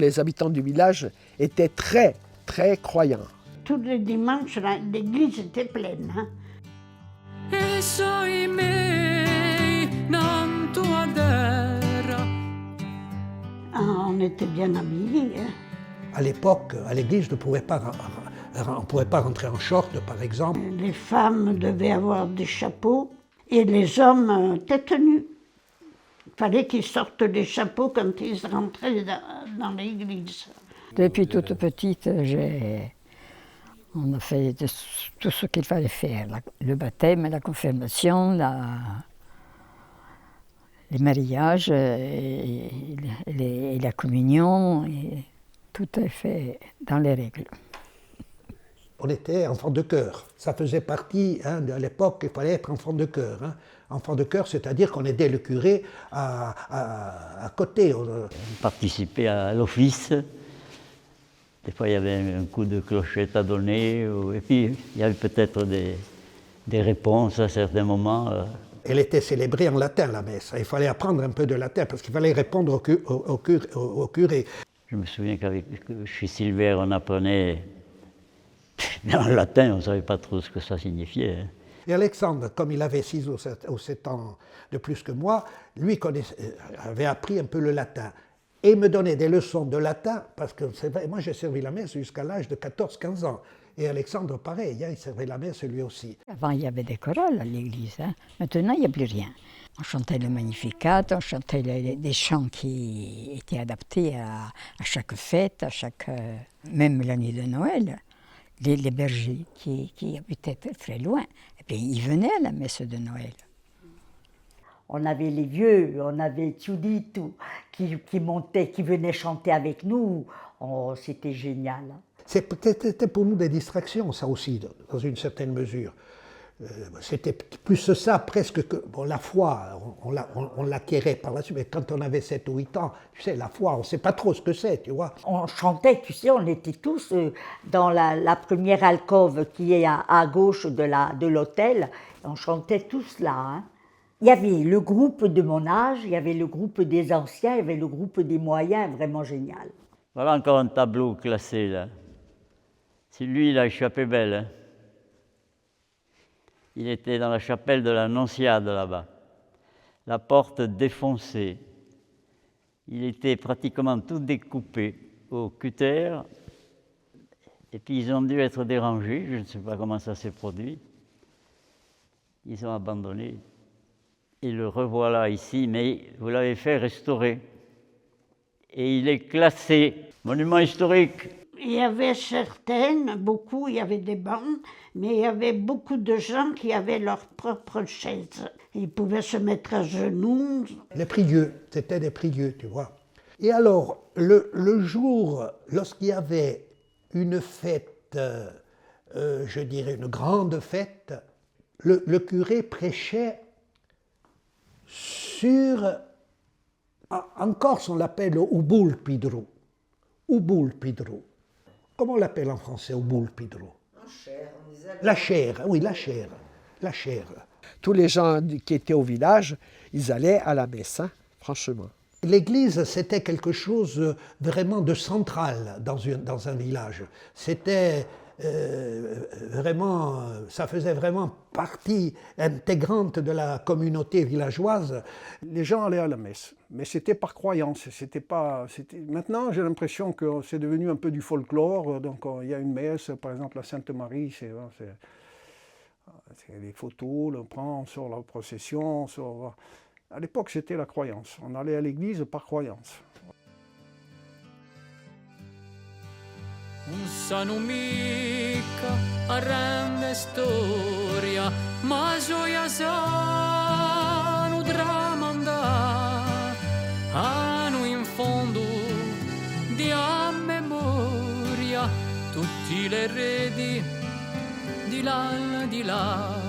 Les habitants du village étaient très, très croyants. Tous les dimanches, l'église était pleine. Hein. On était bien habillés. Hein. À l'époque, à l'église, on ne pouvait pas rentrer en short, par exemple. Les femmes devaient avoir des chapeaux et les hommes tête nue. Il fallait qu'ils sortent les chapeaux quand ils rentraient dans l'église. Depuis toute petite, on a fait tout ce qu'il fallait faire. Le baptême, la confirmation, les mariages, et la communion, et tout est fait dans les règles. On était enfant de chœur. Ça faisait partie, de l'époque, il fallait être enfant de chœur. Hein. Enfant de chœur, c'est-à-dire qu'on aidait le curé à côté. On participait à l'office. Des fois, il y avait un coup de clochette à donner. Et puis, il y avait peut-être des réponses à certains moments. Elle était célébrée en latin, la messe. Il fallait apprendre un peu de latin parce qu'il fallait répondre au curé. Je me souviens chez Silver, on apprenait en latin, on ne savait pas trop ce que ça signifiait. Hein. Et Alexandre, comme il avait 6 ou 7 ans de plus que moi, lui avait appris un peu le latin. Et me donnait des leçons de latin, parce que moi j'ai servi la messe jusqu'à l'âge de 14-15 ans. Et Alexandre, pareil, il servait la messe lui aussi. Avant, il y avait des chorales à l'église. Hein. Maintenant, il n'y a plus rien. On chantait le Magnificat, on chantait des chants qui étaient adaptés à chaque fête, même la nuit de Noël. Les bergers qui habitaient très loin, et puis ils venaient à la messe de Noël. On avait les vieux, on avait Judith qui montait, qui venait chanter avec nous. Oh, c'était génial. C'était pour nous des distractions, ça aussi, dans une certaine mesure. C'était plus ça presque que... Bon, la foi, on l'acquérait par la suite, mais quand on avait 7 ou 8 ans, tu sais, la foi, on ne sait pas trop ce que c'est, tu vois. On chantait, tu sais, on était tous dans la première alcôve qui est à gauche de l'hôtel. On chantait tous là. Hein. Il y avait le groupe de mon âge, il y avait le groupe des anciens, il y avait le groupe des moyens, vraiment génial. Voilà encore un tableau classé, là. C'est lui, il a échappé belle. Hein. Il était dans la chapelle de l'Annonciade, là-bas. La porte défoncée. Il était pratiquement tout découpé au cutter. Et puis ils ont dû être dérangés, je ne sais pas comment ça s'est produit. Ils ont abandonné. Et le revoilà ici, mais vous l'avez fait restaurer. Et il est classé monument historique. Il y avait beaucoup, il y avait des bancs, mais il y avait beaucoup de gens qui avaient leur propre chaise. Ils pouvaient se mettre à genoux. Les prieux, c'était des prieux, tu vois. Et alors, le jour, lorsqu'il y avait une fête, je dirais une grande fête, le curé prêchait sur... En Corse, on l'appelle Ubul Pidru. Ubul Pidru. Comment on l'appelle en français, Ubul Pidru? La chair, oui, la chair. La chair. Tous les gens qui étaient au village, ils allaient à la messe, hein, franchement. L'église, c'était quelque chose vraiment de central dans un village. C'était vraiment, ça faisait vraiment partie intégrante de la communauté villageoise. Les gens allaient à la messe, mais c'était par croyance. Maintenant, j'ai l'impression que c'est devenu un peu du folklore. Donc, il y a une messe, par exemple, la Sainte Marie, c'est des photos, on prend, on sort la procession, on sort... À l'époque, c'était la croyance. On allait à l'église par croyance. Non sono mica a grande storia, ma gioia sanno tramandà, hanno in fondo di a memoria tutti le redi di là,